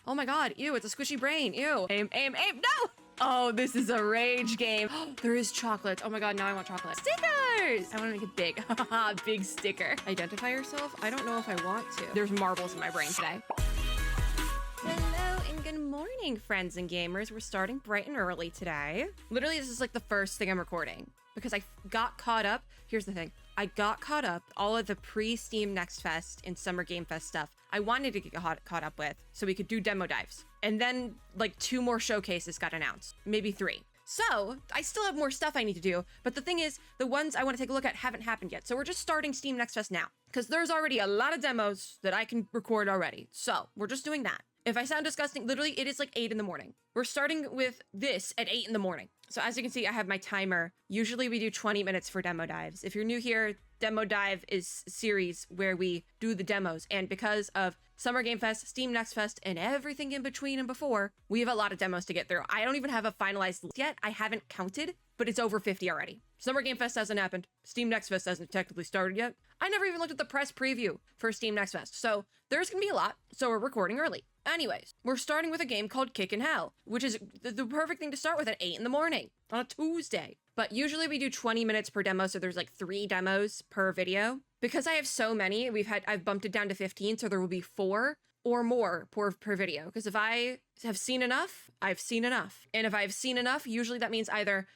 Oh my god, ew, it's a squishy brain, ew. Aim, aim, aim, no! Oh, this is a rage game. There is chocolate. Oh my god, now I want chocolate. Stickers! I want to make it big. Big sticker. Identify yourself? I don't know if I want to. There's marbles in my brain today. Hello and good morning, friends and gamers. We're starting bright and early today. Literally, this is like the first thing I'm recording because I got caught up. Here's the thing. I got caught up all of the pre-Steam Next Fest and Summer Game Fest stuff I wanted to get caught up with so we could do demo dives. And then like 2 more showcases got announced, maybe 3. So I still have more stuff I need to do, but the thing is, the ones I want to take a look at haven't happened yet. So we're just starting Steam Next Fest now because there's already a lot of demos that I can record already. So we're just doing that. If I sound disgusting, literally it is like 8 in the morning. We're starting with this at 8 in the morning. So as you can see, I have my timer. Usually we do 20 minutes for demo dives. If you're new here, Demo Dive is a series where we do the demos. And because of Summer Game Fest, Steam Next Fest, and everything in between and before, we have a lot of demos to get through. I don't even have a finalized list yet. I haven't counted, but it's over 50 already. Summer Game Fest hasn't happened. Steam Next Fest hasn't technically started yet. I never even looked at the press preview for Steam Next Fest. So there's gonna be a lot, so we're recording early. Anyways, we're starting with a game called Kickin' Hell, which is the perfect thing to start with at 8 in the morning on a Tuesday. But usually we do 20 minutes per demo, so there's like 3 demos per video. Because I have so many, I've bumped it down to 15, so there will be 4 or more per video. Because if I have seen enough, I've seen enough. And if I've seen enough, usually that means either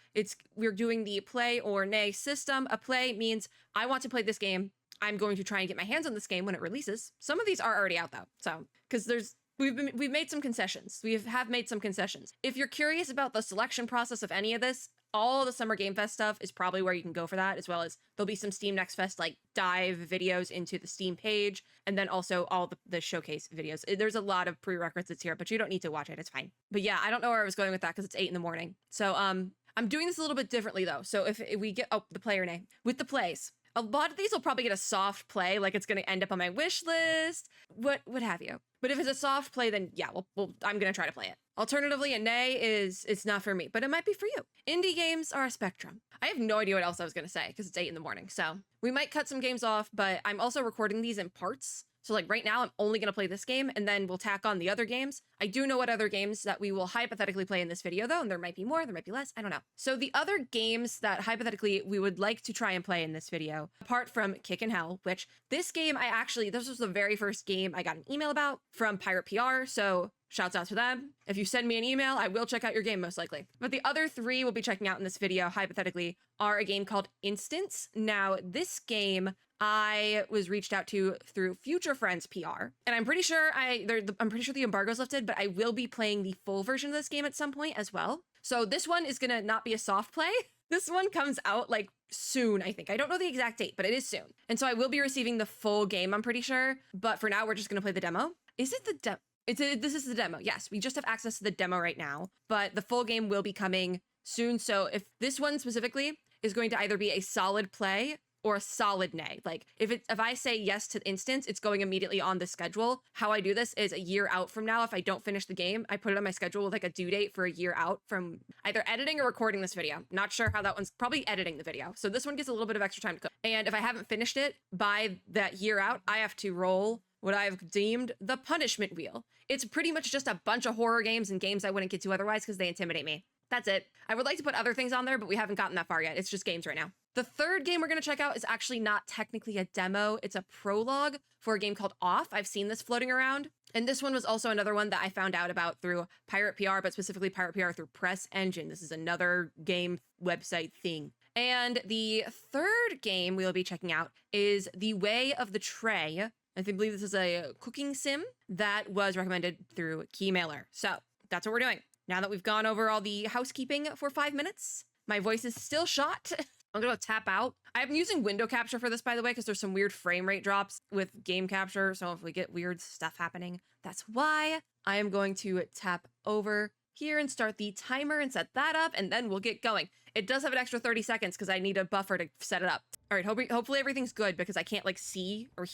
we're doing the play or nay system. A play means I want to play this game. I'm going to try and get my hands on this game when it releases. Some of these are already out though, so because we've made some concessions. We have made some concessions. If you're curious about the selection process of any of this, all the Summer Game Fest stuff is probably where you can go for that, as well as there'll be some Steam Next Fest like dive videos into the Steam page, and then also all the showcase videos. There's a lot of prerequisites here, but you don't need to watch it. It's fine. But yeah, I don't know where I was going with that because it's 8 in the morning. So I'm doing this a little bit differently though. So if we get the player name with the plays. A lot of these will probably get a soft play, like it's going to end up on my wish list, what have you. But if it's a soft play, then yeah, I'm going to try to play it. Alternatively, a nay it's not for me, but it might be for you. Indie games are a spectrum. I have no idea what else I was going to say because it's 8 in the morning. So we might cut some games off, but I'm also recording these in parts. So like right now, I'm only going to play this game and then we'll tack on the other games. I do know what other games that we will hypothetically play in this video though, and there might be more, there might be less, I don't know. So the other games that hypothetically we would like to try and play in this video, apart from Kickin' Hell, which this game this was the very first game I got an email about from Pirate PR, so shouts out to them. If you send me an email, I will check out your game most likely. But the other 3 we'll be checking out in this video, hypothetically, are a game called Instance. Now, this game I was reached out to through Future Friends PR, and I'm pretty sure the embargo's lifted, but I will be playing the full version of this game at some point as well. So this one is gonna not be a soft play. This one comes out like soon, I think. I don't know the exact date, but it is soon. And so I will be receiving the full game, I'm pretty sure. But for now, we're just gonna play the demo. Is it the demo? This is the demo. Yes, we just have access to the demo right now, but the full game will be coming soon. So if this one specifically is going to either be a solid play or a solid nay, like if I say yes to Instance, it's going immediately on the schedule. How I do this is a year out from now, if I don't finish the game, I put it on my schedule with like a due date for a year out from either editing or recording this video. Not sure how that one's, probably editing the video. So this one gets a little bit of extra time to cook. And if I haven't finished it by that year out, I have to roll what I've deemed the punishment wheel. It's pretty much just a bunch of horror games and games I wouldn't get to otherwise because they intimidate me. That's it. I would like to put other things on there, but we haven't gotten that far yet. It's just games right now. The third game we're going to check out is actually not technically a demo. It's a prologue for a game called Off. I've seen this floating around. And this one was also another one that I found out about through Pirate PR, but specifically Pirate PR through Press Engine. This is another game website thing. And the third game we'll be checking out is The Way of the Tray. I believe this is a cooking sim that was recommended through Keymailer. So that's what we're doing. Now that we've gone over all the housekeeping for 5 minutes, my voice is still shot. I'm gonna tap out. I'm using window capture for this, by the way, because there's some weird frame rate drops with game capture. So if we get weird stuff happening, that's why. I am going to tap over here and start the timer and set that up, and then we'll get going. It does have an extra 30 seconds because I need a buffer to set it up. All right, hopefully everything's good because I can't like see or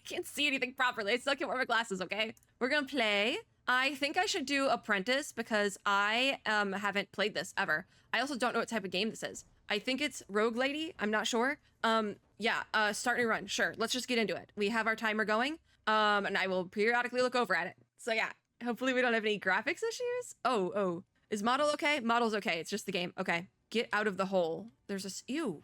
can't see anything properly. I still can't wear my glasses, okay? We're gonna play. I think I should do Apprentice because I haven't played this ever. I also don't know what type of game this is. I think it's Rogue Lady. I'm not sure. Start new run. Sure, let's just get into it. We have our timer going, and I will periodically look over at it. So yeah, Hopefully we don't have any graphics issues. Oh. Is model okay? Model's okay. It's just the game. Okay. Get out of the hole. There's a... Ew.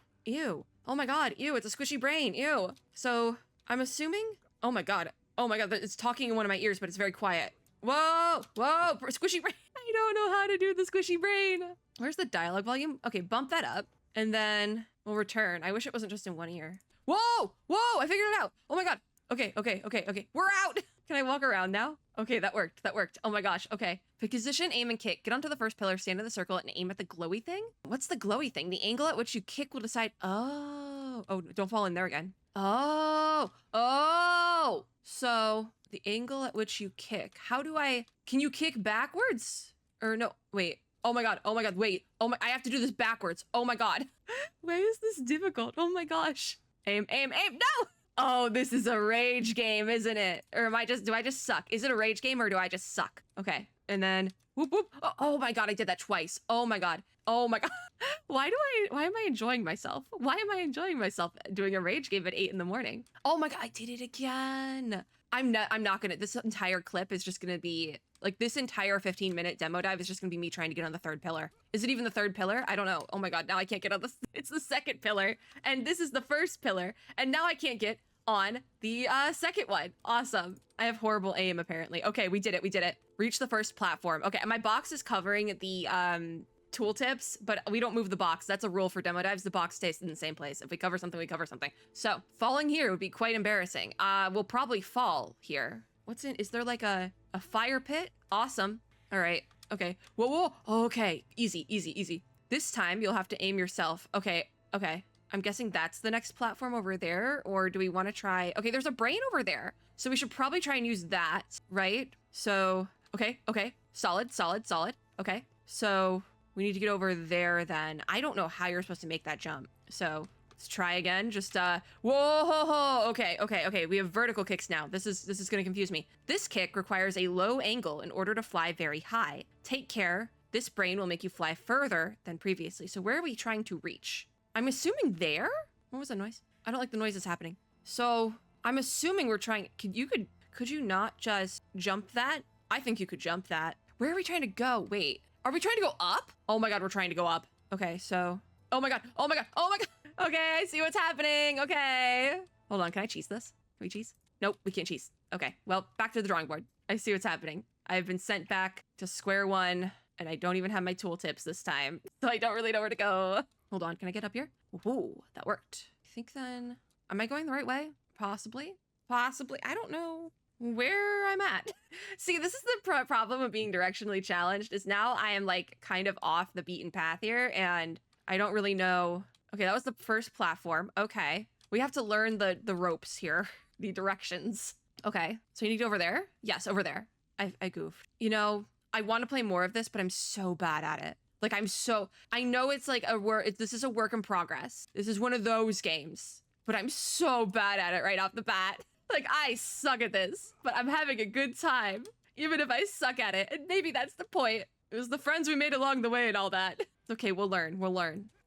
Oh my god. Ew, it's a squishy brain. Ew. So, I'm assuming... Oh my god. It's talking in one of my ears, but it's very quiet. Whoa. Squishy brain. I don't know how to do the squishy brain. Where's the dialogue volume? Okay, bump that up. And then we'll return. I wish it wasn't just in one ear. Whoa. I figured it out. Oh my god. Okay. We're out. Can I walk around now? Okay, that worked. Oh my gosh. Okay. Position, aim, and kick. Get onto the first pillar, stand in the circle, and aim at the glowy thing. What's the glowy thing? The angle at which you kick will decide. Oh, don't fall in there again. Oh. So the angle at which you kick. Can you kick backwards? Or no, wait. Oh my god, wait. I have to do this backwards. Oh my god. Why is this difficult? Oh my gosh. Aim, no! Oh, this is a rage game, isn't it? Or do I just suck? Is it a rage game or do I just suck? Okay, and then whoop. Oh my god, I did that twice. Oh my god. Why am I enjoying myself? Why am I enjoying myself doing a rage game at 8 in the morning? Oh my god, I did it again. I'm not gonna, this entire clip is just gonna be, like, this entire 15-minute demo dive is just gonna be me trying to get on the third pillar. Is it even the third pillar? I don't know. Oh my god, now I can't get on it's the second pillar, and this is the first pillar, and now I can't get on the second one. Awesome. I have horrible aim, apparently. Okay, we did it. Reach the first platform. Okay, and my box is covering the tooltips, but we don't move the box. That's a rule for demo dives. The box stays in the same place. If we cover something, we cover something. So falling here would be quite embarrassing. We'll probably fall here. Is there like a fire pit? Awesome. All right. Okay. Whoa. Okay. Easy. This time you'll have to aim yourself. Okay. I'm guessing that's the next platform over there, or do we want to try? Okay, there's a brain over there. So we should probably try and use that, right? So, okay. Solid. Okay. So we need to get over there then. I don't know how you're supposed to make that jump. So let's try again. Just, whoa. Okay. We have vertical kicks now. This is going to confuse me. This kick requires a low angle in order to fly very high. Take care. This brain will make you fly further than previously. So where are we trying to reach? I'm assuming there? What was that noise? I don't like the noises happening. So I'm assuming we're trying, could you not just jump that? I think you could jump that. Where are we trying to go? Wait, are we trying to go up? Oh my god, we're trying to go up. Okay, so, oh my god. Okay, I see what's happening. Okay. Hold on, can I cheese this? Can we cheese? Nope, we can't cheese. Okay, well, back to the drawing board. I see what's happening. I've been sent back to square one, and I don't even have my tooltips this time, so I don't really know where to go. Hold on, can I get up here? Ooh, that worked. I think then, am I going the right way? Possibly. I don't know where I'm at. See, this is the problem of being directionally challenged, is now I am like kind of off the beaten path here, and I don't really know. Okay, that was the first platform. Okay, we have to learn the ropes here, the directions. Okay, so you need to go over there? Yes, over there. I goofed. You know, I want to play more of this, but I'm so bad at it. Like, I know it's like this is a work in progress. This is one of those games, but I'm so bad at it right off the bat. Like, I suck at this, but I'm having a good time, even if I suck at it. And maybe that's the point. It was the friends we made along the way and all that. It's okay, we'll learn.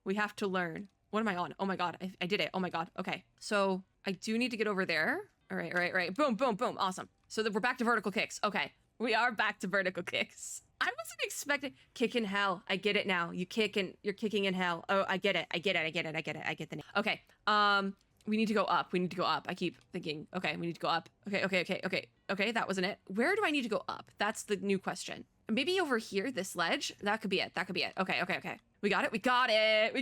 We have to learn. What am I on? Oh my god, I did it. Oh my god. Okay, so I do need to get over there. All right. Boom. Awesome. So we're back to vertical kicks. Okay, we are back to vertical kicks. I wasn't expecting kick in hell. I get it now. You're kicking in hell. Oh, I get it. I get the name. Okay. We need to go up. I keep thinking, okay, we need to go up. Okay, that wasn't it. Where do I need to go up? That's the new question. Maybe over here, this ledge? That could be it. Okay. We got it.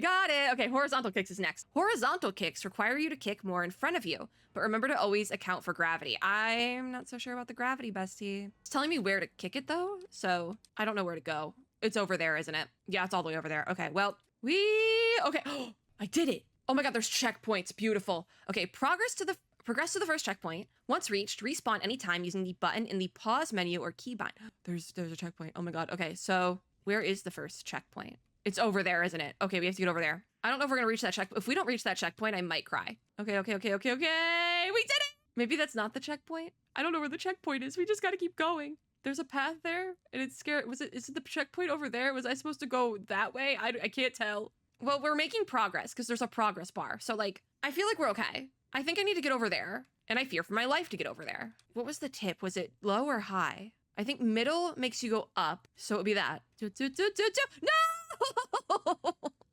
Okay, horizontal kicks is next. Horizontal kicks require you to kick more in front of you, but remember to always account for gravity. I'm not so sure about the gravity, bestie. It's telling me where to kick it though, so I don't know where to go. It's over there, isn't it? Yeah, it's all the way over there. Okay, well, okay. I did it. Oh my god, there's checkpoints. Beautiful. Okay, progress to the first checkpoint. Once reached, respawn anytime using the button in the pause menu or keybind. There's a checkpoint. Oh my god. Okay, so where is the first checkpoint? It's over there, isn't it? Okay, we have to get over there. I don't know if we're gonna reach that check. If we don't reach that checkpoint, I might cry. Okay. We did it! Maybe that's not the checkpoint. I don't know where the checkpoint is. We just gotta keep going. There's a path there, and it's scary. Is it the checkpoint over there? Was I supposed to go that way? I can't tell. Well, we're making progress because there's a progress bar. So like, I feel like we're okay. I think I need to get over there, and I fear for my life to get over there. What was the tip? Was it low or high? I think middle makes you go up. So it would be that. No!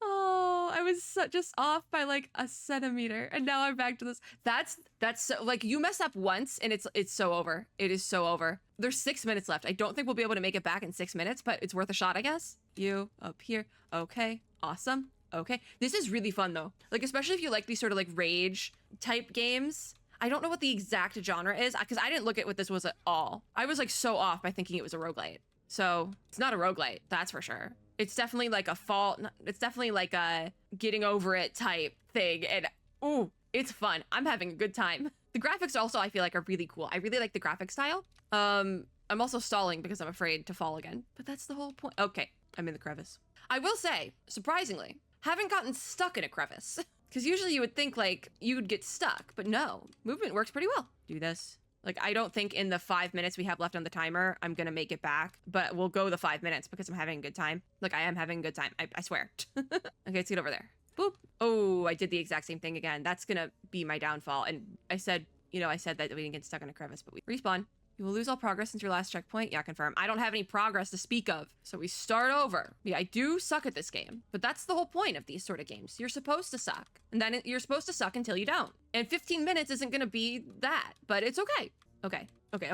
Oh, I was just off by like a centimeter. And now I'm back to this. That's so, like, you mess up once and it's so over. It is so over. There's 6 minutes left. I don't think we'll be able to make it back in 6 minutes, but it's worth a shot, I guess. You up here. Okay. Awesome. Okay. This is really fun though. Like, especially if you like these sort of like rage type games. I don't know what the exact genre is because I didn't look at what this was at all. I was like so off by thinking it was a roguelite. So it's not a roguelite, that's for sure. It's definitely like a fall. It's definitely like a getting over it type thing. And ooh, it's fun. I'm having a good time. The graphics also, I feel like, are really cool. I really like the graphic style. I'm also stalling because I'm afraid to fall again, but that's the whole point. Okay, I'm in the crevice. I will say, surprisingly, haven't gotten stuck in a crevice. Because usually you would think like you would get stuck, but no, movement works pretty well. Do this. Like, I don't think in the 5 minutes we have left on the timer, I'm gonna make it back, but we'll go the 5 minutes because I'm having a good time. Look, I am having a good time. I swear. Okay, let's get over there. Boop. Oh, I did the exact same thing again. That's gonna be my downfall. And I said that we didn't get stuck in a crevice, but we respawn. You will lose all progress since your last checkpoint. Yeah, confirm. I don't have any progress to speak of. So we start over. Yeah, I do suck at this game, but that's the whole point of these sort of games. You're supposed to suck, and then you're supposed to suck until you don't. And 15 minutes isn't gonna be that, but it's okay. Okay. Okay,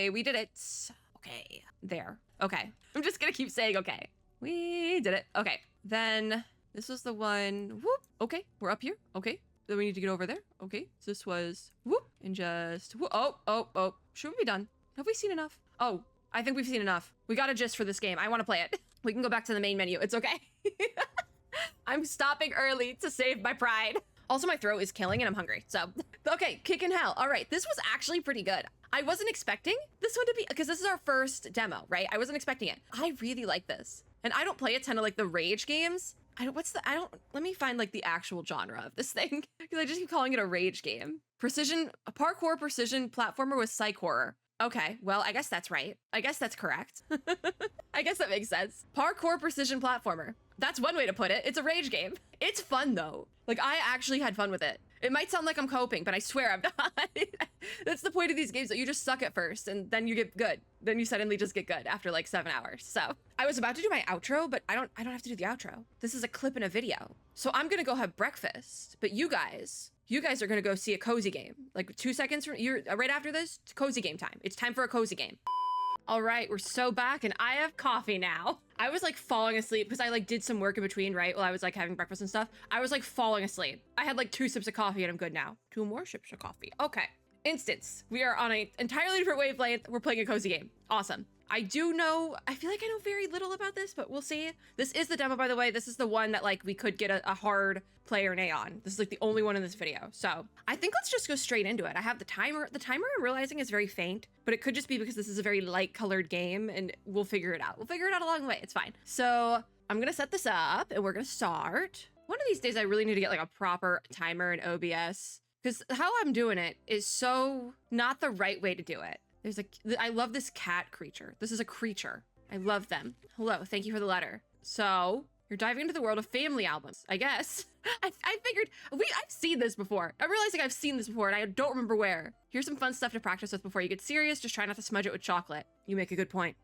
we did it. Okay, there. Okay. I'm just gonna keep saying okay. We did it. Okay, then this was the one. Whoop. Okay, we're up here. Okay. Then we need to get over there. Okay, so this was whoop and just whoop. Oh. Should we be done? Have we seen enough? Oh, I think we've seen enough. We got a gist for this game. I want to play it. We can go back to the main menu. It's okay. I'm stopping early to save my pride. Also, my throat is killing and I'm hungry. So, okay, kicking hell. All right, this was actually pretty good. I wasn't expecting this one to be, because this is our first demo, right? I wasn't expecting it. I really like this. And I don't play a ton of like the rage games. Let me find like the actual genre of this thing because I just keep calling it a rage game. Parkour precision platformer with psych horror. Okay, well, I guess that's right. I guess that's correct. I guess that makes sense. Parkour precision platformer. That's one way to put it. It's a rage game. It's fun though. Like, I actually had fun with it. It might sound like I'm coping, but I swear I'm not. That's the point of these games, that you just suck at first and then you get good. Then you suddenly just get good after like 7 hours. So I was about to do my outro, but I don't have to do the outro. This is a clip in a video. So I'm gonna go have breakfast, but you guys are gonna go see a cozy game. Like 2 seconds from right after this, it's cozy game time. It's time for a cozy game. All right, we're so back and I have coffee now. I was like falling asleep because I like did some work in between, right? While I was like having breakfast and stuff. I was like falling asleep. I had like 2 sips of coffee and I'm good now. 2 more sips of coffee. Okay. Instance. We are on an entirely different wavelength. We're playing a cozy game. Awesome. I feel like I know very little about this, but we'll see. This is the demo, by the way. This is the one that like we could get a hard player nay on. This is like the only one in this video. So I think let's just go straight into it. I have the timer. The timer I'm realizing is very faint, but it could just be because this is a very light colored game and we'll figure it out. We'll figure it out along the way. It's fine. So I'm gonna set this up and we're gonna start. One of these days I really need to get like a proper timer in OBS because how I'm doing it is so not the right way to do it. I love this cat creature. This is a creature. I love them. Hello, thank you for the letter. So, you're diving into the world of family albums, I guess. I figured, I've seen this before. I'm realizing I've seen this before and I don't remember where. Here's some fun stuff to practice with before you get serious. Just try not to smudge it with chocolate. You make a good point.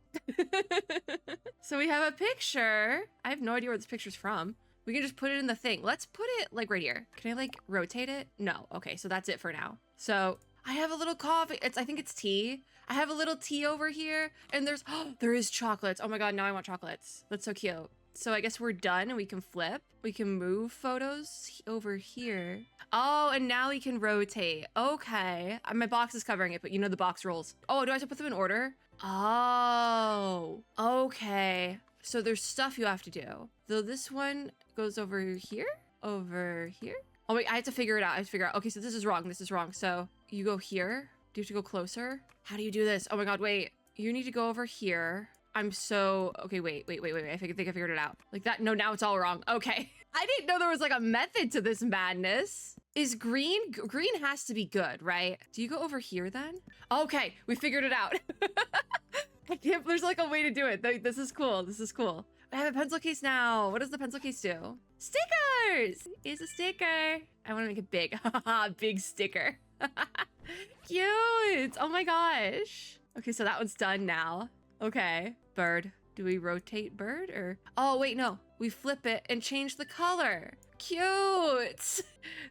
So we have a picture. I have no idea where this picture's from. We can just put it in the thing. Let's put it like right here. Can I like rotate it? No, okay, so that's it for now. So, I have a little coffee. I think it's tea. I have a little tea over here and there is chocolates. Oh my God, now I want chocolates. That's so cute. So I guess we're done and we can flip. We can move photos over here. Oh, and now we can rotate. Okay. My box is covering it, but you know the box rolls. Oh, do I have to put them in order? Oh, okay. So there's stuff you have to do. So this one goes over here, over here. Oh wait, I have to figure it out. Okay, so this is wrong. So you go here. Do you have to go closer? How do you do this? Oh my God, wait. You need to go over here. Okay, wait. I think I figured it out. Like that. No, now it's all wrong. Okay. I didn't know there was like a method to this madness. Is green has to be good, right? Do you go over here then? Okay, we figured it out. There's like a way to do it. This is cool. I have a pencil case now. What does the pencil case do? Stickers! It's a sticker. I want to make it big. Big sticker. Cute. Oh my gosh. Okay, so that one's done now. Okay, bird. Do we rotate bird or? Oh, wait, no. We flip it and change the color. Cute.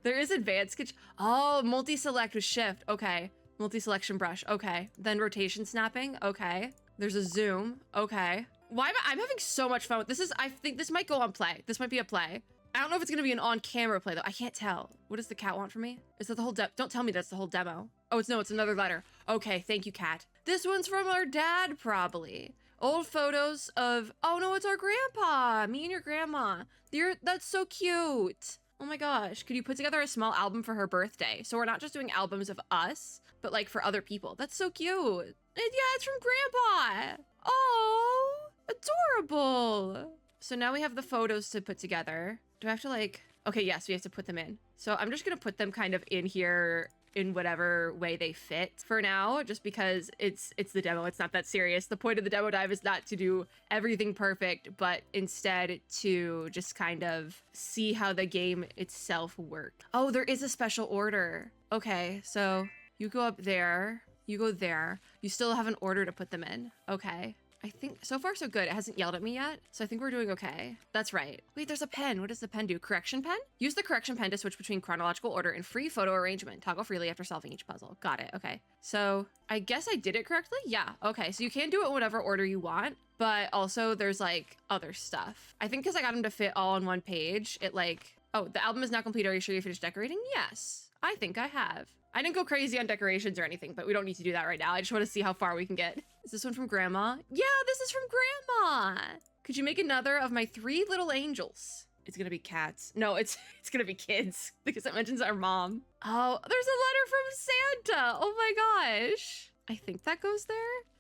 There is advanced. Oh, multi-select with shift. Okay. Multi-selection brush. Okay. Then rotation snapping. Okay. There's a zoom. Okay. Why am I'm having so much fun with this? I think this might go on play. This might be a play. I don't know if it's gonna be an on-camera play though. I can't tell. What does the cat want from me? Is that the whole don't tell me that's the whole demo. Oh, no, it's another letter. Okay, thank you, cat. This one's from our dad, probably. Old photos of, oh no, it's our grandpa. Me and your grandma. That's so cute. Oh my gosh, could you put together a small album for her birthday? So we're not just doing albums of us, but like for other people. That's so cute. And yeah, it's from grandpa. Oh, adorable. So now we have the photos to put together. Do I have to like, okay, yes, we have to put them in. So I'm just gonna put them kind of in here in whatever way they fit for now, just because it's the demo. It's not that serious. The point of the demo dive is not to do everything perfect, but instead to just kind of see how the game itself works. Oh, there is a special order. Okay, so you go up there, you go there. You still have an order to put them in. Okay. I think so far so good. It hasn't yelled at me yet, so I think we're doing okay. That's right. Wait, there's a pen. What does the pen do? Correction pen? Use the correction pen to switch between chronological order and free photo arrangement. Toggle freely after solving each puzzle. Got it. Okay. So I guess I did it correctly. Yeah. Okay. So you can do it in whatever order you want, but also there's like other stuff. I think because I got them to fit all on one page, it like, oh, the album is now complete. Are you sure you finished decorating? Yes, I think I have. I didn't go crazy on decorations or anything, but we don't need to do that right now. I just want to see how far we can get. Is this one from Grandma? Yeah, this is from Grandma. Could you make another of my 3 little angels? It's gonna be cats. No, it's gonna be kids because it mentions our mom. Oh, there's a letter from Santa. Oh my gosh. I think that goes there.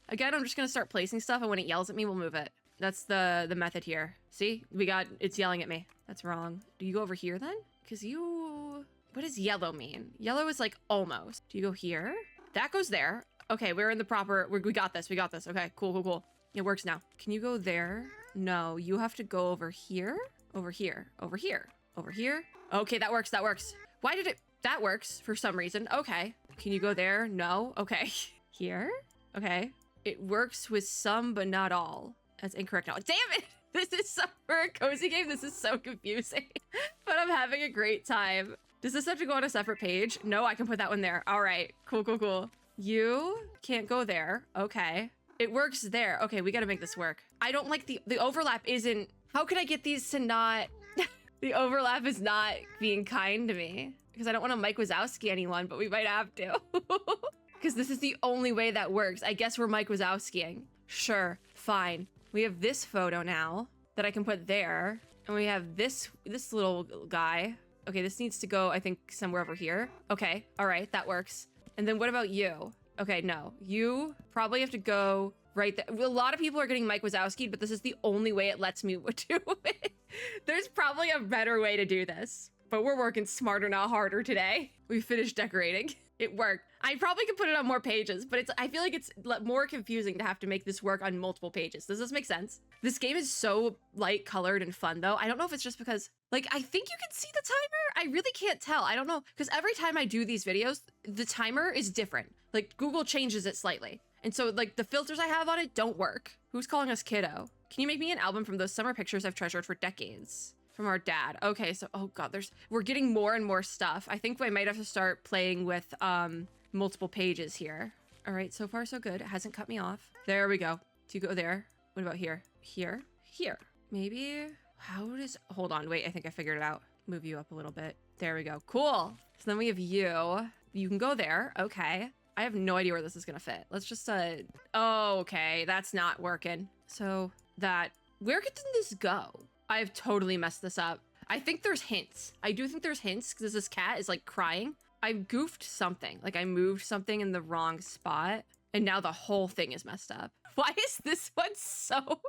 Again, I'm just gonna start placing stuff, and when it yells at me, we'll move it. That's the method here. See, it's yelling at me. That's wrong. Do you go over here then? Because what does yellow mean? Yellow is like almost. Do you go here? That goes there. Okay, we're in the proper, we got this. Okay, cool. It works now. Can you go there? No, you have to go over here, over here. Okay, that works. Why did that works for some reason. Okay. Can you go there? No. Okay. Here? Okay. It works with some, but not all. That's incorrect now. Damn it! This is for a cozy game. This is so confusing, but I'm having a great time. Does this have to go on a separate page? No, I can put that one there. All right, cool. You can't go there. Okay. It works there. Okay, we gotta make this work. I don't like the overlap isn't, how can I get these to not, the overlap is not being kind to me because I don't want to Mike Wazowski anyone, but we might have to because this is the only way that works. I guess we're Mike Wazowskiing. Sure, fine. We have this photo now that I can put there, and we have this little guy. Okay, this needs to go, I think, somewhere over here. Okay, all right, that works. And then what about you? Okay, no, you probably have to go right there. A lot of people are getting Mike Wazowski, but this is the only way it lets me do it. There's probably a better way to do this, but we're working smarter, not harder today. We finished decorating. It worked. I probably could put it on more pages, but I feel like it's more confusing to have to make this work on multiple pages. Does this make sense? This game is so light colored and fun though. I don't know if it's just because, like, I think you can see the timer. I really can't tell. I don't know. Because every time I do these videos, the timer is different. Like Google changes it slightly. And so like the filters I have on it don't work. Who's calling us kiddo? Can you make me an album from those summer pictures I've treasured for decades? From our dad. Okay, so, oh God, we're getting more and more stuff. I think I might have to start playing with multiple pages here. All right, so far so good. It hasn't cut me off. There we go. Do you go there? What about here? Here? Maybe, hold on, wait, I think I figured it out. Move you up a little bit. There we go, cool. So then we have you. You can go there, okay. I have no idea where this is gonna fit. Let's just, oh, okay, that's not working. So where did this go? I've totally messed this up. I think there's hints. I do think there's hints because this cat is like crying. I goofed something. Like I moved something in the wrong spot and now the whole thing is messed up. Why is this one so,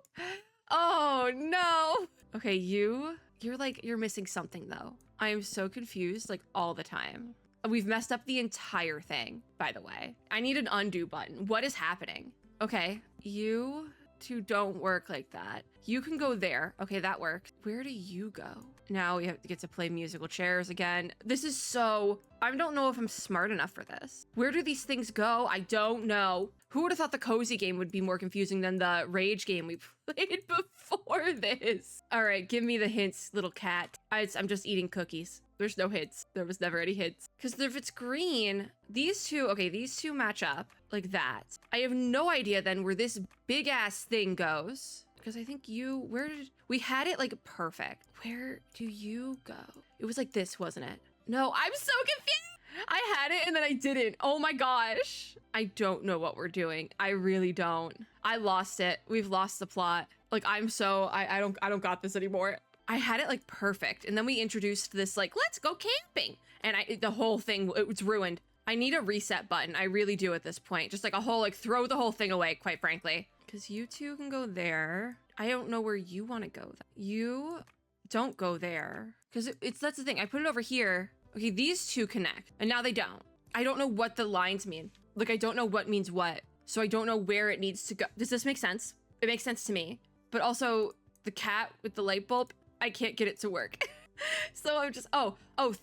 oh no. Okay, you're missing something though. I am so confused like all the time. We've messed up the entire thing, by the way. I need an undo button. What is happening? Okay, you two don't work like that. You can go there. Okay, that works. Where do you go? Now we have to get to play musical chairs again. This is so, I don't know if I'm smart enough for this. Where do these things go? I don't know. Who would have thought the cozy game would be more confusing than the rage game we played before this? All right, give me the hints, little cat. I'm just eating cookies. There's no hints. There was never any hints. Because if it's green, these two, okay, these two match up like that. I have no idea then where this big ass thing goes. Because I think we had it like perfect. Where do you go? It was like this, wasn't it? No, I'm so confused. I had it and then I didn't. Oh my gosh. I don't know what we're doing. I really don't. I lost it. We've lost the plot. Like I don't got this anymore. I had it like perfect. And then we introduced this like, let's go camping. And the whole thing, it was ruined. I need a reset button. I really do at this point. Just like a whole, like throw the whole thing away, quite frankly. Because you two can go there. I don't know where you want to go. You don't go there. Because that's the thing. I put it over here. Okay, these two connect. And now they don't. I don't know what the lines mean. Like, I don't know what means what. So I don't know where it needs to go. Does this make sense? It makes sense to me. But also, the cat with the light bulb, I can't get it to work. So I'm just,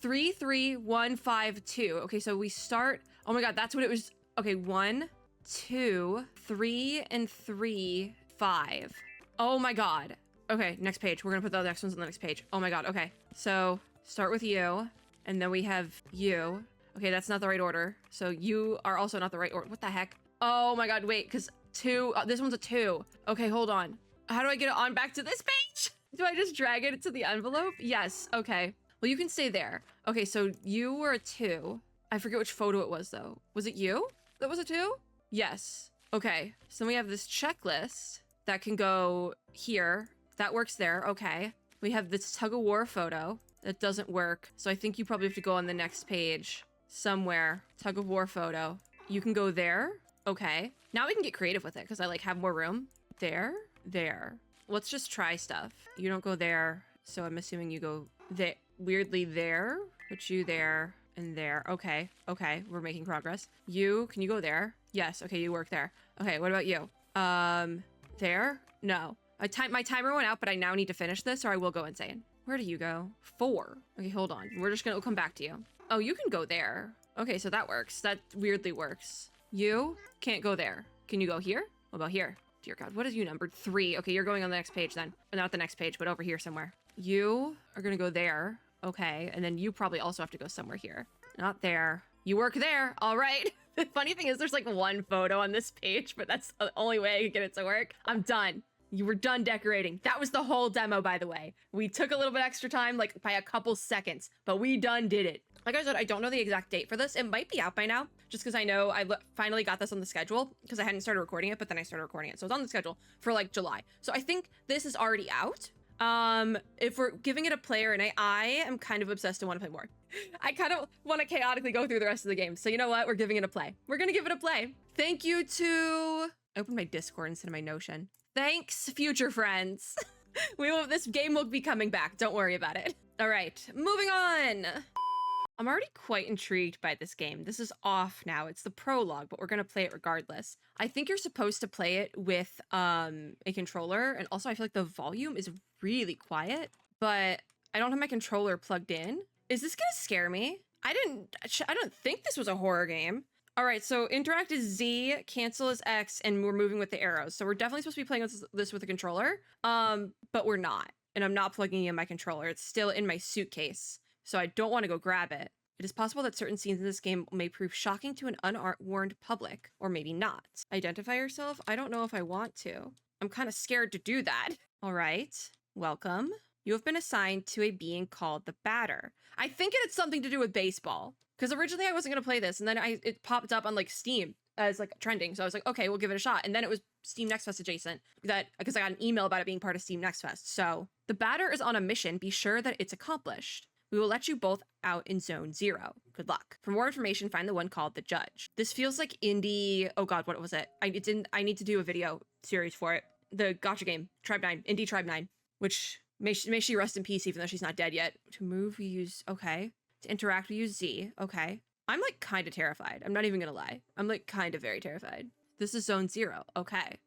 3, 3, 1, 5, 2. Okay, so we start, oh my God, that's what it was. Okay, 1, 2, 3, and 3, 5. Oh my God. Okay, next page. We're gonna put the next ones on the next page. Oh my God, okay. So start with you, and then we have you. Okay, that's not the right order. So you are also not the right order. What the heck? Oh my God, wait, because 2, this one's a 2. Okay, hold on. How do I get it on back to this page? Do I just drag it to the envelope? Yes, okay. Well, you can stay there. Okay, so you were a 2. I forget which photo it was though. Was it you that was a 2? Yes. Okay, so we have this checklist that can go here. That works there, okay. We have this tug of war photo that doesn't work. So I think you probably have to go on the next page somewhere. Tug of war photo. You can go there, okay. Now we can get creative with it because I like have more room. There. Let's just try stuff. You don't go there, so I'm assuming you go there. Weirdly there. Put you there and there. Okay, we're making progress. You, can you go there? Yes, okay, you work there. Okay, what about you? There? No. My timer went out, but I now need to finish this or I will go insane. Where do you go? 4. Okay, hold on. We're just gonna come back to you. Oh, you can go there. Okay, so that works. That weirdly works. You can't go there. Can you go here? What about here? Dear God, what is you numbered? 3. Okay, you're going on the next page then. Not the next page, but over here somewhere. You are gonna go there. Okay, and then you probably also have to go somewhere here. Not there. You work there. All right. The funny thing is there's like one photo on this page, but that's the only way I can get it to work. I'm done. You were done decorating. That was the whole demo, by the way. We took a little bit extra time, like by a couple seconds, but we done did it. Like I said, I don't know the exact date for this. It might be out by now, just because I know I finally got this on the schedule because I hadn't started recording it, but then I started recording it. So it's on the schedule for like July. So I think this is already out. If we're giving it a play or an I am kind of obsessed and want to play more. I kind of want to chaotically go through the rest of the game. So you know what? We're giving it a play. We're going to give it a play. Thank you to... I opened my Discord instead of my Notion. Thanks, future friends. This game will be coming back. Don't worry about it. All right, moving on. I'm already quite intrigued by this game. This is off now. It's the prologue, but we're going to play it regardless. I think you're supposed to play it with a controller. And also I feel like the volume is really quiet, but I don't have my controller plugged in. Is this going to scare me? I don't think this was a horror game. All right, so interact is Z, cancel is X, and we're moving with the arrows. So we're definitely supposed to be playing this with a controller, but we're not. And I'm not plugging in my controller. It's still in my suitcase, so I don't want to go grab it. It is possible that certain scenes in this game may prove shocking to an unwarned public, or maybe not. Identify yourself? I don't know if I want to. I'm kind of scared to do that. All right, welcome. You have been assigned to a being called the Batter. I think it had something to do with baseball. Because originally I wasn't going to play this, and then it popped up on like Steam as like trending. So I was like, okay, we'll give it a shot. And then it was Steam Next Fest adjacent because I got an email about it being part of Steam Next Fest. So the Batter is on a mission. Be sure that it's accomplished. We will let you both out in Zone 0. Good luck. For more information, find the one called The Judge. This feels like indie... Oh God, what was it? I need to do a video series for it. The gacha game, Tribe 9, Indie Tribe 9, which may she rest in peace even though she's not dead yet. To move, we use... Okay. To interact, we use Z. Okay. I'm like kind of terrified. I'm not even gonna lie. I'm like kind of very terrified. This is Zone 0. Okay.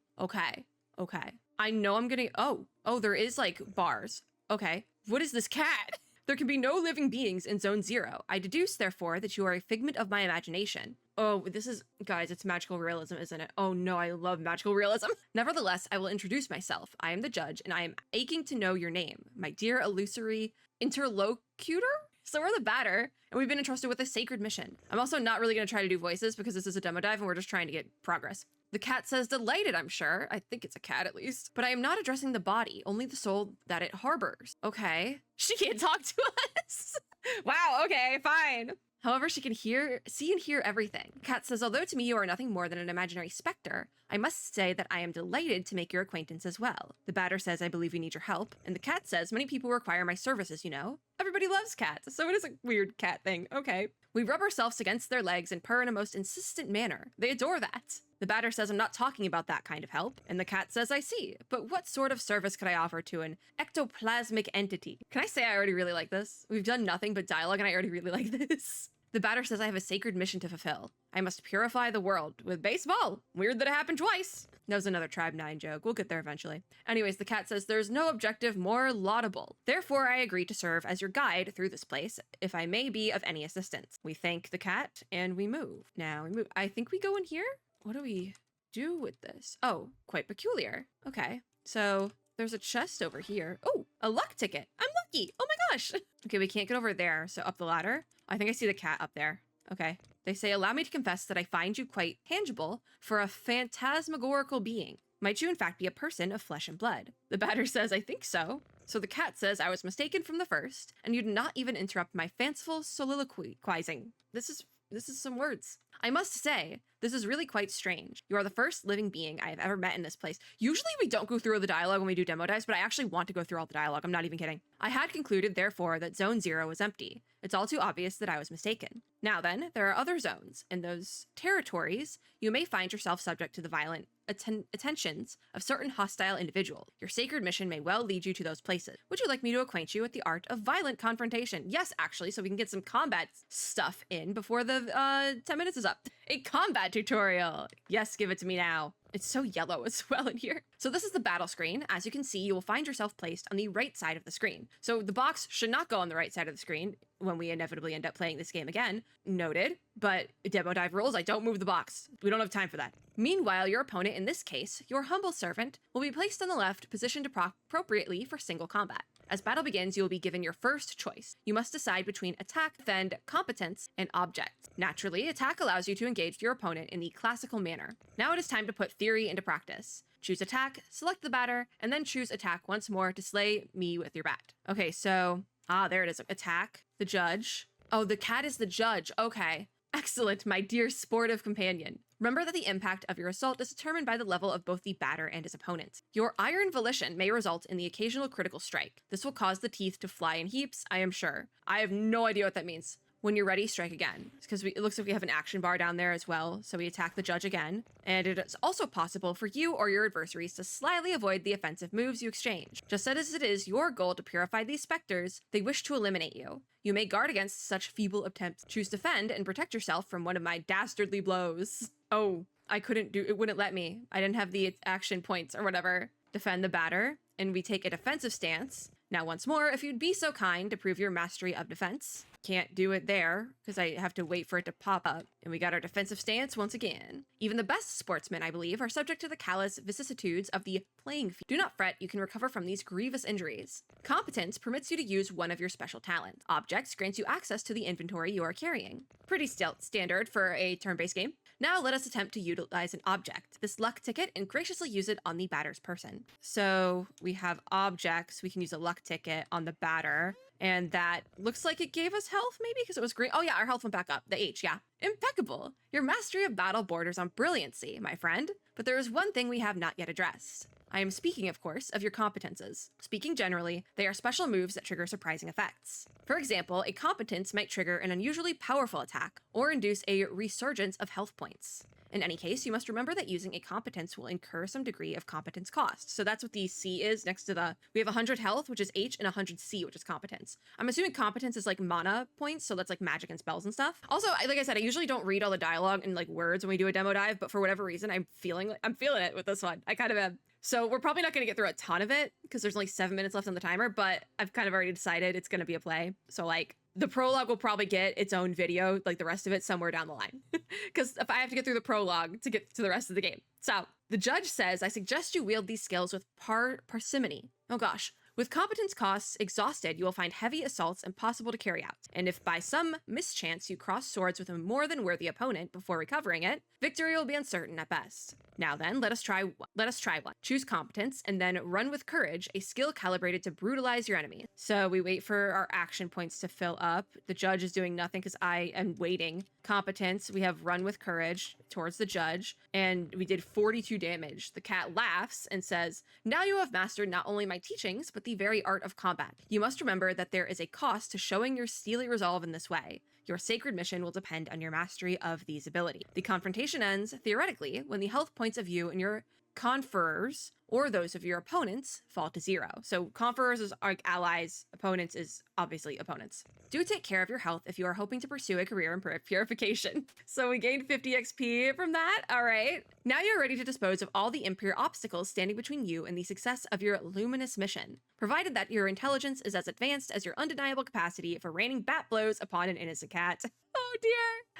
I know I'm gonna... Oh, there is like bars. Okay. What is this cat? There can be no living beings in Zone 0. I deduce, therefore, that you are a figment of my imagination. Oh, this is, guys, it's magical realism, isn't it? Oh no, I love magical realism. Nevertheless, I will introduce myself. I am the judge, and I am aching to know your name, my dear illusory interlocutor? So we're the batter, and we've been entrusted with a sacred mission. I'm also not really gonna try to do voices because this is a demo dive and we're just trying to get progress. The cat says delighted, I'm sure. I think it's a cat at least. But I am not addressing the body, only the soul that it harbors. Okay. She can't talk to us. Wow, okay, fine. However, she can see and hear everything. Cat says, although to me you are nothing more than an imaginary specter, I must say that I am delighted to make your acquaintance as well. The batter says, I believe we need your help. And the cat says, many people require my services, you know? Everybody loves cats, so it is a weird cat thing. Okay. We rub ourselves against their legs and purr in a most insistent manner. They adore that. The batter says, I'm not talking about that kind of help. And the cat says, I see. But what sort of service could I offer to an ectoplasmic entity? Can I say I already really like this? We've done nothing but dialogue and I already really like this. The batter says I have a sacred mission to fulfill. I must purify the world with baseball. Weird that it happened twice. That was another Tribe 9 joke. We'll get there eventually. Anyways, the cat says there's no objective more laudable. Therefore, I agree to serve as your guide through this place, if I may be of any assistance. We thank the cat and we move. Now we move. I think we go in here. What do we do with this? Oh, quite peculiar. Okay, so there's a chest over here. Oh, a luck ticket. I'm lucky. Oh my gosh. Okay, we can't get over there. So up the ladder. I think I see the cat up there. Okay. They say, allow me to confess that I find you quite tangible for a phantasmagorical being. Might you in fact be a person of flesh and blood? The batter says, I think so. So the cat says, I was mistaken from the first, and you did not even interrupt my fanciful soliloquizing. This is some words. I must say, this is really quite strange. You are the first living being I have ever met in this place. Usually we don't go through the dialogue when we do demo dives, but I actually want to go through all the dialogue. I'm not even kidding. I had concluded, therefore, that Zone 0 was empty. It's all too obvious that I was mistaken. Now then, there are other zones. In those territories, you may find yourself subject to the violent attentions of certain hostile individuals. Your sacred mission may well lead you to those places. Would you like me to acquaint you with the art of violent confrontation? Yes, actually, so we can get some combat stuff in before the 10 minutes is up. A combat tutorial. Yes, give it to me now. It's so yellow as well in here. So this is the battle screen. As you can see, you will find yourself placed on the right side of the screen. So the box should not go on the right side of the screen when we inevitably end up playing this game again. Noted, but demo dive rules, I don't move the box. We don't have time for that. Meanwhile, your opponent, in this case, your humble servant, will be placed on the left, positioned appropriately for single combat. As battle begins, you will be given your first choice. You must decide between attack, defend, competence, and object. Naturally, attack allows you to engage your opponent in the classical manner. Now it is time to put theory into practice. Choose attack, select the batter, and then choose attack once more to slay me with your bat. Okay, so, there it is. Attack, the judge. Oh, the cat is the judge. Okay. Excellent, my dear sportive companion. Remember that the impact of your assault is determined by the level of both the batter and his opponent. Your iron volition may result in the occasional critical strike. This will cause the teeth to fly in heaps, I am sure. I have no idea what that means. When you're ready, strike again. Because it looks like we have an action bar down there as well, so we attack the judge again. And it is also possible for you or your adversaries to slyly avoid the offensive moves you exchange. Just as it is your goal to purify these specters, they wish to eliminate you. You may guard against such feeble attempts. Choose defend and protect yourself from one of my dastardly blows. Oh, I couldn't do, it wouldn't let me. I didn't have the action points or whatever. Defend the batter, and we take a defensive stance. Now once more, if you'd be so kind to prove your mastery of defense. Can't do it there, because I have to wait for it to pop up. And we got our defensive stance once again. Even the best sportsmen, I believe, are subject to the callous vicissitudes of the playing field. Do not fret, you can recover from these grievous injuries. Competence permits you to use one of your special talents. Objects grants you access to the inventory you are carrying. Pretty standard for a turn-based game. Now let us attempt to utilize an object, this luck ticket, and graciously use it on the batter's person. So we have objects. We can use a luck ticket on the batter. And that looks like it gave us health, maybe, because it was green. Oh yeah, our health went back up. The H, yeah. Impeccable. Your mastery of battle borders on brilliancy, my friend. But there is one thing we have not yet addressed. I am speaking, of course, of your competences. Speaking generally, they are special moves that trigger surprising effects. For example, a competence might trigger an unusually powerful attack, or induce a resurgence of health points. In any case, you must remember that using a competence will incur some degree of competence cost. So that's what the C is next to the, we have 100 health, which is H, and 100 C, which is competence. I'm assuming competence is like mana points, so that's like magic and spells and stuff. Also, like I said, I usually don't read all the dialogue and like words when we do a demo dive, but for whatever reason, I'm feeling it with this one. I kind of am. So we're probably not going to get through a ton of it because there's only 7 minutes left on the timer, but I've kind of already decided it's going to be a play. So like the prologue will probably get its own video, like the rest of it somewhere down the line. Because if I have to get through the prologue to get to the rest of the game. So the judge says, I suggest you wield these skills with parsimony. Oh gosh. With competence costs exhausted, you will find heavy assaults impossible to carry out. And if by some mischance you cross swords with a more than worthy opponent before recovering it, victory will be uncertain at best. Now then, let us try one. Choose competence and then run with courage, a skill calibrated to brutalize your enemy. So we wait for our action points to fill up. The judge is doing nothing because I am waiting. Competence, we have run with courage towards the judge, and we did 42 damage. The cat laughs and says, now you have mastered not only my teachings, but the very art of combat. You must remember that there is a cost to showing your steely resolve in this way. Your sacred mission will depend on your mastery of these abilities. The confrontation ends, theoretically, when the health points of you and your conferers or those of your opponents fall to 0. So conferers is like allies, opponents is obviously opponents. Do take care of your health if you are hoping to pursue a career in purification. So we gained 50 XP from that. All right. Now you're ready to dispose of all the impure obstacles standing between you and the success of your luminous mission, provided that your intelligence is as advanced as your undeniable capacity for raining bat blows upon an innocent cat. Oh dear.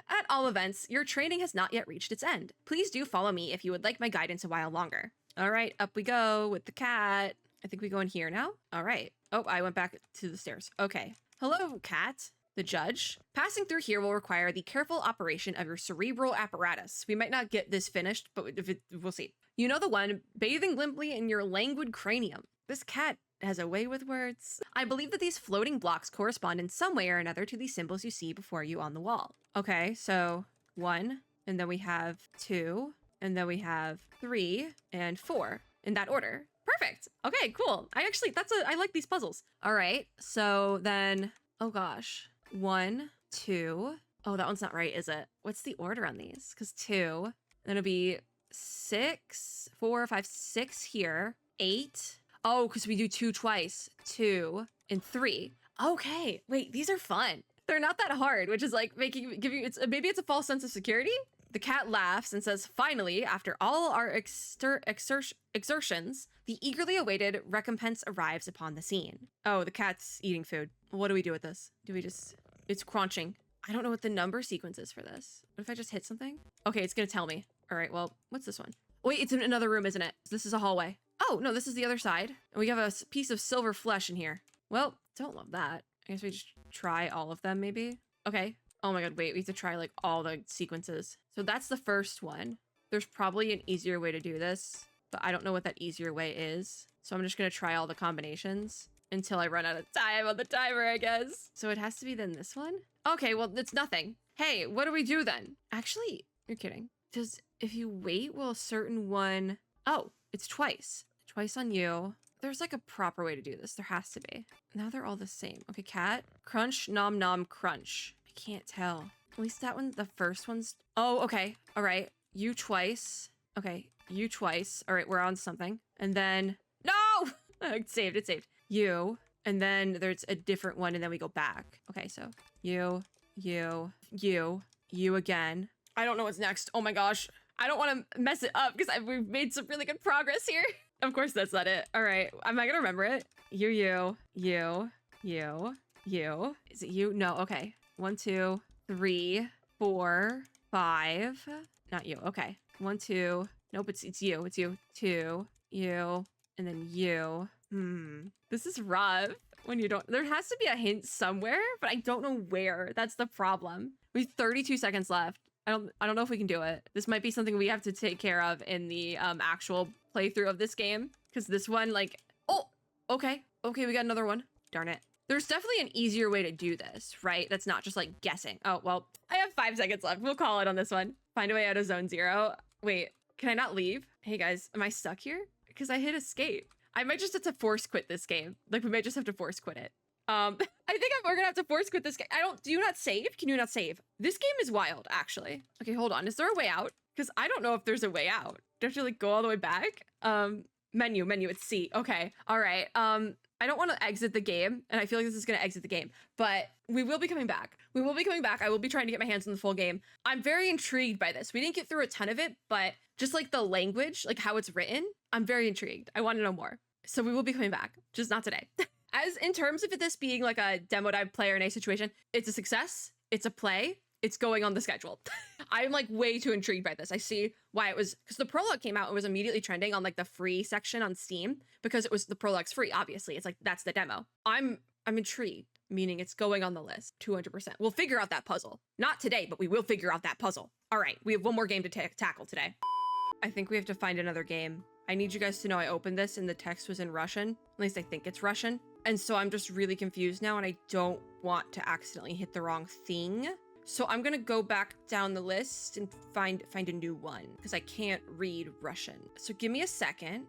At all events, your training has not yet reached its end. Please do follow me if you would like my guidance a while longer. All right, up we go with the cat. I think we go in here now. All right. Oh, I went back to the stairs. Okay. Hello, cat. The judge. Passing through here will require the careful operation of your cerebral apparatus. We might not get this finished, but we'll see. You know the one, bathing limply in your languid cranium. This cat has a way with words. I believe that these floating blocks correspond in some way or another to the symbols you see before you on the wall. Okay, so 1, and then we have 2, and then we have 3 and 4 in that order. Perfect. Okay, cool. I like these puzzles. All right, so then, oh gosh, 1, 2. Oh, that one's not right, is it? What's the order on these? Because 2, then it'll be 6, 4, 5, 6 here, 8. Oh, because we do 2 twice, 2 and 3. Okay, wait, these are fun. They're not that hard, which is like maybe it's a false sense of security. The cat laughs and says, finally, after all our exertions, the eagerly awaited recompense arrives upon the scene. Oh, the cat's eating food. What do we do with this? It's crunching. I don't know what the number sequence is for this. What if I just hit something? Okay, it's gonna tell me. All right, well, what's this one? Wait, it's in another room, isn't it? This is a hallway. Oh, no, this is the other side. And we have a piece of silver flesh in here. Well, don't love that. I guess we just try all of them, maybe? Okay. Oh my god, wait, we have to try, like, all the sequences. So that's the first one. There's probably an easier way to do this, but I don't know what that easier way is. So I'm just gonna try all the combinations until I run out of time on the timer, I guess. So it has to be then this one? Okay, well, it's nothing. Hey, what do we do then? Actually, you're kidding. If you wait, will a certain one... Oh, it's twice. Twice on you. There's like a proper way to do this. There has to be. Now they're all the same. Okay, cat. Crunch, nom, nom, crunch. I can't tell. At least that one, the first one's... Oh, okay. All right. You twice. Okay, you twice. All right, we're on something. And then... No! It's saved. You. And then there's a different one, and then we go back. Okay, so you again. I don't know what's next. Oh my gosh. I don't want to mess it up because we've made some really good progress here. Of course, that's not it. All right. Am I going to remember it? You. Is it you? No. Okay. 1, 2, 3, 4, 5. Not you. Okay. 1, 2. Nope. It's you. It's you. 2. You. And then you. This is rough when you don't... There has to be a hint somewhere, but I don't know where. That's the problem. We have 32 seconds left. I don't know if we can do it. This might be something we have to take care of in the actual playthrough of this game. Because this one, like... Oh! Okay. Okay, we got another one. Darn it. There's definitely an easier way to do this, right? That's not just, like, guessing. Oh, well, I have 5 seconds left. We'll call it on this one. Find a way out of zone 0. Wait, can I not leave? Hey, guys, am I stuck here? Because I hit escape. I might just have to force quit this game. Like, we might just have to force quit it. I think we're gonna have to force quit this game. Do you not save? Can you not save? This game is wild, actually. Okay, hold on. Is there a way out? Because I don't know if there's a way out. Do I have to like go all the way back? Menu, it's C. Okay, all right. I don't want to exit the game, and I feel like this is going to exit the game, but we will be coming back. We will be coming back. I will be trying to get my hands on the full game. I'm very intrigued by this. We didn't get through a ton of it, but just like the language, like how it's written, I'm very intrigued. I want to know more. So we will be coming back, just not today. As in terms of this being like a demo dive player in a situation, it's a success. It's a play. It's going on the schedule. I'm like way too intrigued by this. I see why it was, because the prologue came out and was immediately trending on like the free section on Steam because it was the prologue's free. Obviously, it's like that's the demo. I'm intrigued, meaning it's going on the list 200%. We'll figure out that puzzle. Not today, but we will figure out that puzzle. All right, we have one more game to tackle today. I think we have to find another game. I need you guys to know I opened this and the text was in Russian. At least I think it's Russian. And so I'm just really confused now and I don't want to accidentally hit the wrong thing. So I'm gonna go back down the list and find a new one because I can't read Russian. So give me a second.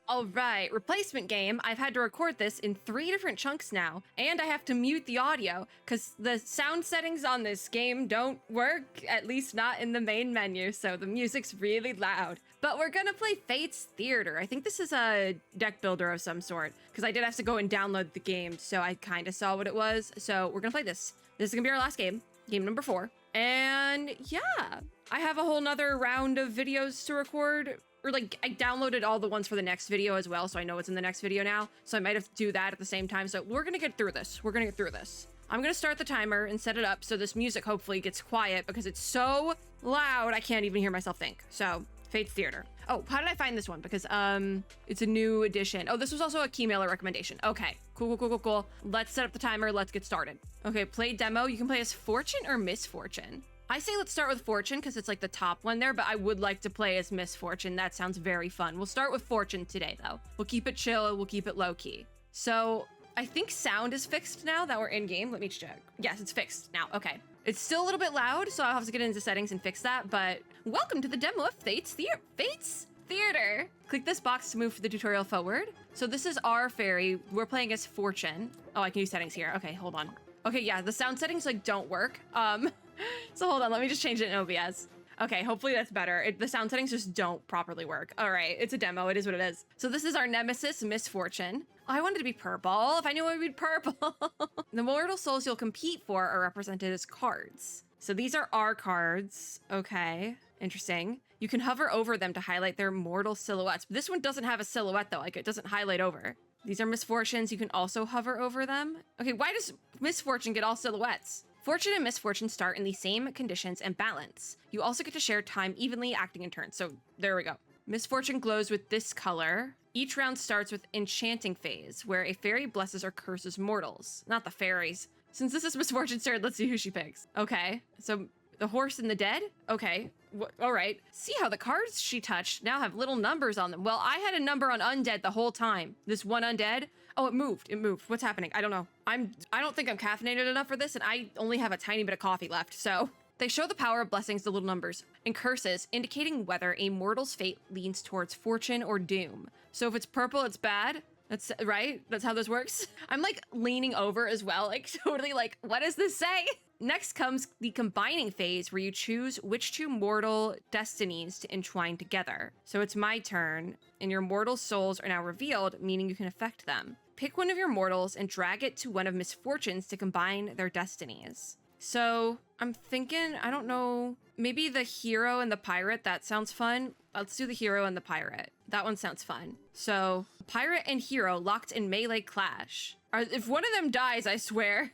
All right, replacement game. I've had to record this in 3 different chunks now, and I have to mute the audio because the sound settings on this game don't work, at least not in the main menu, so the music's really loud. But we're gonna play Fate's Theater. I think this is a deck builder of some sort because I did have to go and download the game, so I kind of saw what it was. So we're gonna play this. This is gonna be our last game. Game number 4. And yeah, I have a whole nother round of videos to record. Or like I downloaded all the ones for the next video as well, so I know it's in the next video now. So I might have to do that at the same time. So we're gonna get through this. We're gonna get through this. I'm gonna start the timer and set it up so this music hopefully gets quiet because it's so loud I can't even hear myself think. So Fate's Theater. Oh, how did I find this one? Because it's a new edition. Oh, this was also a Keymailer recommendation. Okay, cool. Let's set up the timer. Let's get started. Okay, play demo. You can play as Fortune or Misfortune. I say let's start with Fortune because it's like the top one there, but I would like to play as Misfortune. That sounds very fun. We'll start with Fortune today though. We'll keep it chill. We'll keep it low key. So I think sound is fixed now that we're in game. Let me check. Yes, it's fixed now. Okay. It's still a little bit loud, so I'll have to get into settings and fix that, but welcome to the demo of Fate's Theater. Click this box to move the tutorial forward. So this is our fairy. We're playing as Fortune. Oh, I can use settings here. Okay, hold on. Okay, yeah, the sound settings like don't work. So hold on, let me just change it in OBS. Okay, hopefully that's better. The sound settings just don't properly work. All right, it's a demo. It is what it is. So this is our nemesis, Misfortune. Oh, I wanted to be purple. If I knew it would be purple. The mortal souls you'll compete for are represented as cards. So these are our cards. Okay, interesting. You can hover over them to highlight their mortal silhouettes. This one doesn't have a silhouette though, like it doesn't highlight over. These are misfortunes. You can also hover over them. Okay, why does Misfortune get all silhouettes? Fortune and Misfortune start in the same conditions and balance. You also get to share time evenly, acting in turns. So there we go. Misfortune glows with this color. Each round starts with Enchanting phase, where a fairy blesses or curses mortals. Not the fairies. Since this is Misfortune's turn, let's see who she picks. Okay, so the horse and the dead? Okay, all right. See how the cards she touched now have little numbers on them. Well, I had a number on undead the whole time. This one undead. Oh, it moved. What's happening? I don't know. I don't think I'm caffeinated enough for this, and I only have a tiny bit of coffee left, so. They show the power of blessings, the little numbers, and curses, indicating whether a mortal's fate leans towards fortune or doom. So if it's purple, it's bad. That's right? That's how this works? I'm like leaning over as well, like totally like, what does this say? Next comes the combining phase where you choose which 2 mortal destinies to entwine together. So it's my turn, and your mortal souls are now revealed, meaning you can affect them. Pick one of your mortals and drag it to one of Misfortune's to combine their destinies. So I'm thinking, I don't know, maybe the hero and the pirate, that sounds fun. Let's do the hero and the pirate. That one sounds fun. So pirate and hero locked in melee clash. If one of them dies, I swear.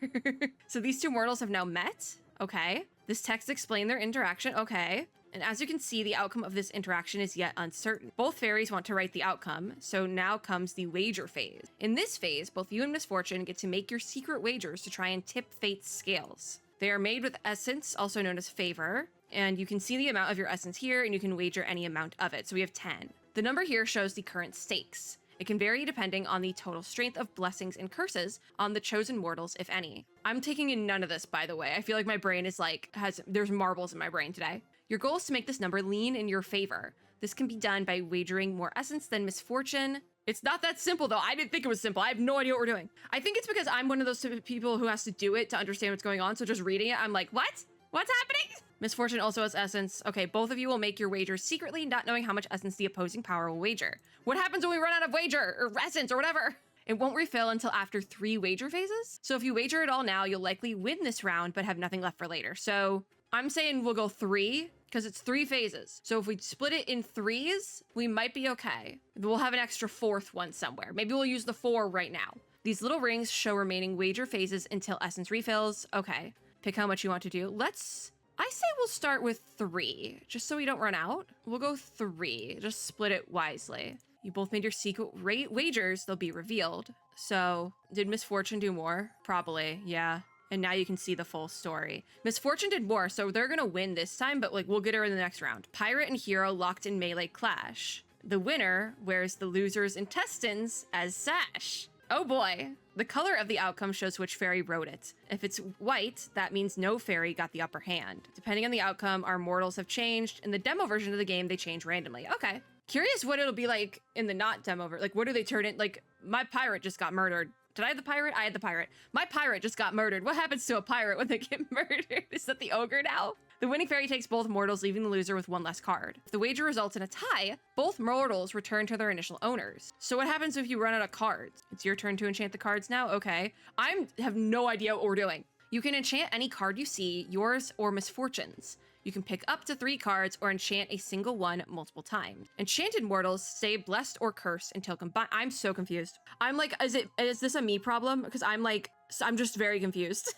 So these 2 mortals have now met. Okay. This text explains their interaction. Okay. And as you can see, the outcome of this interaction is yet uncertain. Both fairies want to write the outcome, so now comes the wager phase. In this phase, both you and Misfortune get to make your secret wagers to try and tip fate's scales. They are made with essence, also known as favor, and you can see the amount of your essence here, and you can wager any amount of it. So we have 10. The number here shows the current stakes. It can vary depending on the total strength of blessings and curses on the chosen mortals, if any. I'm taking in none of this, by the way. I feel like my brain is like, there's marbles in my brain today. Your goal is to make this number lean in your favor. This can be done by wagering more essence than Misfortune. It's not that simple though. I didn't think it was simple. I have no idea what we're doing. I think it's because I'm one of those people who has to do it to understand what's going on. So just reading it, I'm like, what? What's happening? Misfortune also has essence. Okay, both of you will make your wagers secretly, not knowing how much essence the opposing power will wager. What happens when we run out of wager or essence or whatever? It won't refill until after 3 wager phases. So if you wager it all now, you'll likely win this round, but have nothing left for later. So I'm saying we'll go 3 because it's 3 phases. So if we split it in 3s, we might be okay. We'll have an extra 4th one somewhere. Maybe we'll use the 4 right now. These little rings show remaining wager phases until essence refills. Okay, pick how much you want to do. I say we'll start with 3, just so we don't run out. We'll go 3, just split it wisely. You both made your secret wagers, they'll be revealed. So, did Misfortune do more? Probably, yeah. And now you can see the full story. Misfortune did more, so they're gonna win this time, but like we'll get her in the next round. Pirate and hero locked in melee clash. The winner wears the loser's intestines as sash. Oh boy. The color of the outcome shows which fairy wrote it. If it's white, that means no fairy got the upper hand. Depending on the outcome, our mortals have changed. In the demo version of the game, they change randomly. Okay. Curious what it'll be like in the not demo version. Like, what do they turn in? Like, my pirate just got murdered. Did I have the pirate? I had the pirate. My pirate just got murdered. What happens to a pirate when they get murdered? Is that the ogre now? The winning fairy takes both mortals, leaving the loser with 1 less card. If the wager results in a tie, both mortals return to their initial owners. So what happens if you run out of cards? It's your turn to enchant the cards now? Okay. I have no idea what we're doing. You can enchant any card you see, yours or Misfortune's. You can pick up to 3 cards or enchant a single one multiple times. Enchanted mortals stay blessed or cursed until combined. I'm so confused. I'm like, is this a me problem? Because I'm just very confused.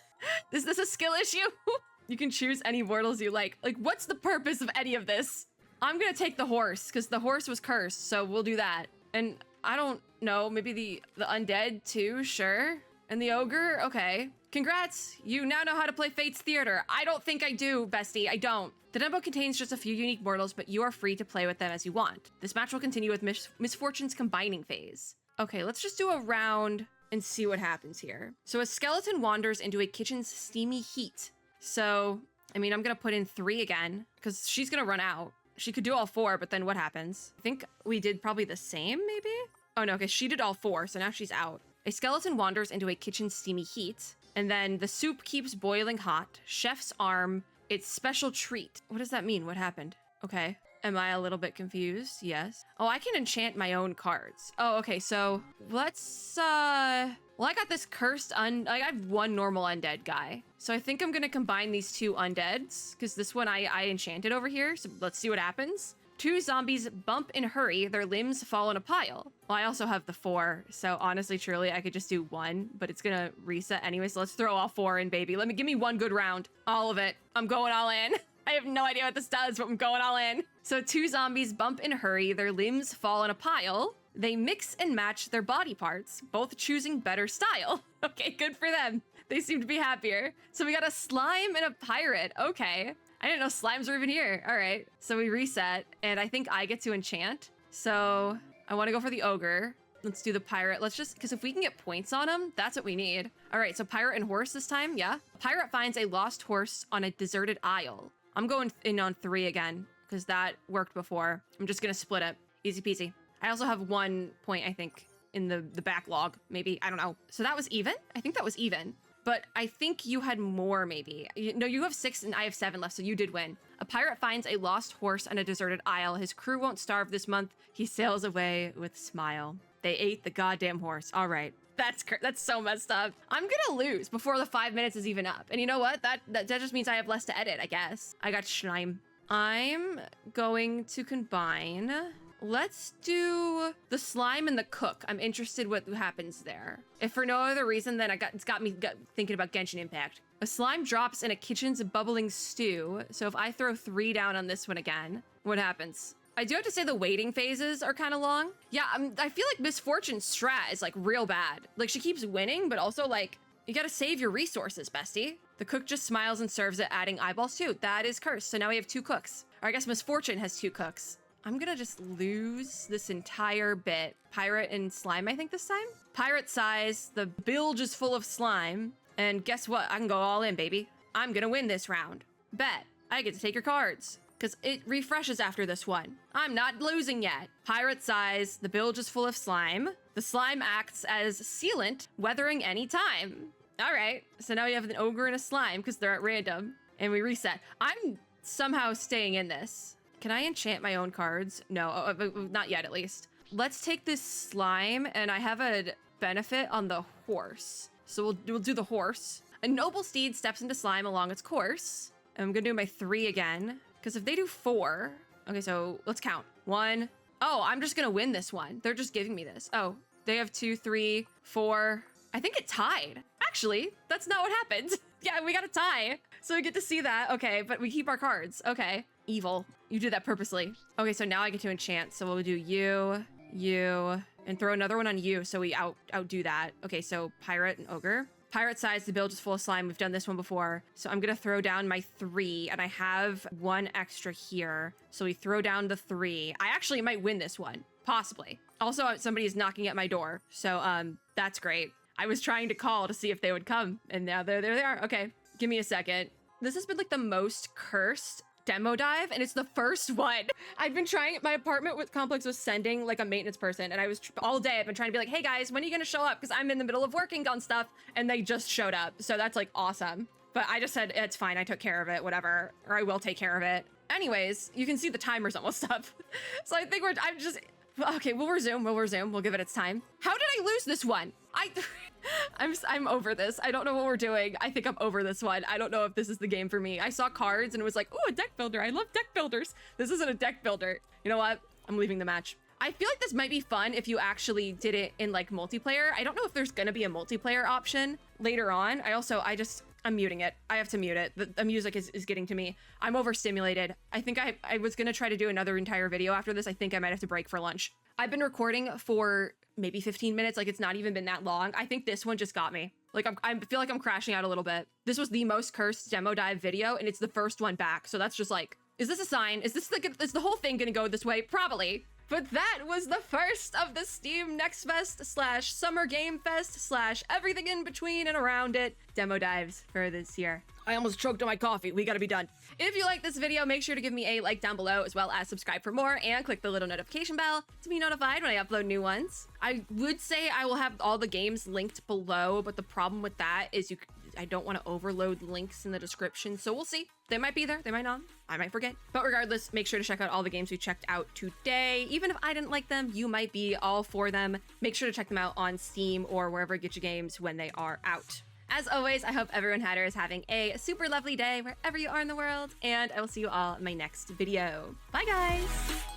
Is this a skill issue? You can choose any mortals you like. Like, what's the purpose of any of this? I'm gonna take the horse, because the horse was cursed, so we'll do that. And I don't know, maybe the undead too, sure. And the ogre, okay. Congrats, you now know how to play Fate's Theater. I don't think I do, bestie, I don't. The demo contains just a few unique mortals, but you are free to play with them as you want. This match will continue with Misfortune's combining phase. Okay, let's just do a round and see what happens here. So a skeleton wanders into a kitchen's steamy heat. So, I mean, I'm gonna put in 3 again, because she's gonna run out. She could do all 4, but then what happens? I think we did probably the same, maybe? Oh no, okay, she did all 4, so now she's out. A skeleton wanders into a kitchen's steamy heat, and then the soup keeps boiling hot. Chef's arm, its special treat. What does that mean? What happened? Okay. Am I a little bit confused? Yes. Oh, I can enchant my own cards. Oh, okay, so let's, well, I got this cursed I have 1 normal undead guy. So I think I'm gonna combine these 2 undeads, because this one I enchanted over here, so let's see what happens. 2 zombies bump and hurry, their limbs fall in a pile. Well, I also have the 4, so honestly, truly, I could just do 1, but it's gonna reset anyway, so let's throw all 4 in, baby. Give me 1 good round. All of it. I'm going all in. I have no idea what this does, but I'm going all in. So 2 zombies bump and hurry, their limbs fall in a pile. They mix and match their body parts, both choosing better style. Okay, good for them. They seem to be happier. So we got a slime and a pirate. Okay. I didn't know slimes were even here. All right. So we reset, and I think I get to enchant. So I want to go for the ogre. Let's do the pirate. Let's just, because if we can get points on him, that's what we need. All right, so pirate and horse this time, yeah? Pirate finds a lost horse on a deserted aisle. I'm going in on 3 again, because that worked before. I'm just going to split it. Easy peasy. I also have 1 point, I think, in the backlog, maybe. I don't know. So that was even? I think that was even. But I think you had more, maybe. No, you have 6 and I have 7 left, so you did win. A pirate finds a lost horse on a deserted aisle. His crew won't starve this month. He sails away with smile. They ate the goddamn horse. All right. That's so messed up. I'm gonna lose before the 5 minutes is even up. And you know what? That just means I have less to edit, I guess. I got Schneim. I'm going to combine. Let's do the slime and the cook. I'm interested what happens there. If for no other reason, then it's got me thinking about Genshin Impact. A slime drops in a kitchen's bubbling stew. So if I throw 3 down on this one again, what happens? I do have to say the waiting phases are kind of long. Yeah, I feel like Misfortune's strat is like real bad. Like she keeps winning, but also like you gotta save your resources, bestie. The cook just smiles and serves it, adding eyeballs too. That is cursed. So now we have 2 cooks. Or I guess Misfortune has 2 cooks. I'm gonna just lose this entire bit. Pirate and slime, I think this time? Pirate size, the bilge is full of slime. And guess what? I can go all in, baby. I'm gonna win this round. Bet. I get to take your cards. Because it refreshes after this one. I'm not losing yet. Pirate size, the bilge is full of slime. The slime acts as sealant, weathering any time. All right, so now we have an ogre and a slime because they're at random. And we reset. I'm somehow staying in this. Can I enchant my own cards? No, not yet at least. Let's take this slime, and I have a benefit on the horse. So we'll do the horse. A noble steed steps into slime along its course. And I'm gonna do my 3 again, because if they do 4, okay, so let's count. 1. Oh, I'm just gonna win this one. They're just giving me this. Oh, they have 2, 3, 4. I think it tied. Actually, that's not what happened. Yeah, we got a tie. So we get to see that. Okay, but we keep our cards. Okay. Evil. You did that purposely. Okay, so now I get to enchant. So we'll do you, and throw another one on you. So we outdo that. Okay, so pirate and ogre. Pirate size, the build is full of slime. We've done this one before. So I'm gonna throw down my 3, and I have 1 extra here. So we throw down the 3. I actually might win this one, possibly. Also, somebody is knocking at my door. So that's great. I was trying to call to see if they would come, and now there they are. Okay, give me a second. This has been like the most cursed demo dive, and it's the first one. I've been trying, my apartment with complex was sending like a maintenance person, and I was all day I've been trying to be like, hey guys, when are you gonna show up? Because I'm in the middle of working on stuff, and they just showed up. So that's like awesome. But I just said, it's fine, I took care of it, whatever, or I will take care of it. Anyways, you can see the timers almost up. So I think okay, we'll resume, we'll give it its time. How did I lose this one? I'm over this. I don't know what we're doing. I think I'm over this one. I don't know if this is the game for me. I saw cards and it was like, oh, a deck builder. I love deck builders. This isn't a deck builder. You know what? I'm leaving the match. I feel like this might be fun if you actually did it in like multiplayer. I don't know if there's gonna be a multiplayer option later on. I'm muting it. I have to mute it. The music is getting to me. I'm overstimulated. I think I was gonna try to do another entire video after this. I think I might have to break for lunch. I've been recording for maybe 15 minutes. Like, it's not even been that long. I think this one just got me. Like, I feel like I'm crashing out a little bit. This was the most cursed demo dive video, and it's the first one back. So that's just like, is this a sign? Is the whole thing gonna go this way? Probably. But that was the first of the Steam Next Fest / Summer Game Fest / everything in between and around it demo dives for this year. I almost choked on my coffee. We gotta be done. If you like this video, make sure to give me a like down below, as well as subscribe for more and click the little notification bell to be notified when I upload new ones. I would say I will have all the games linked below, but the problem with that is I don't want to overload links in the description, so we'll see. They might be there, they might not. I might forget. But regardless, make sure to check out all the games we checked out today. Even if I didn't like them, you might be all for them. Make sure to check them out on Steam or wherever you get your games when they are out. As always, I hope everyone hatter is having a super lovely day wherever you are in the world, and I will see you all in my next video. Bye, guys!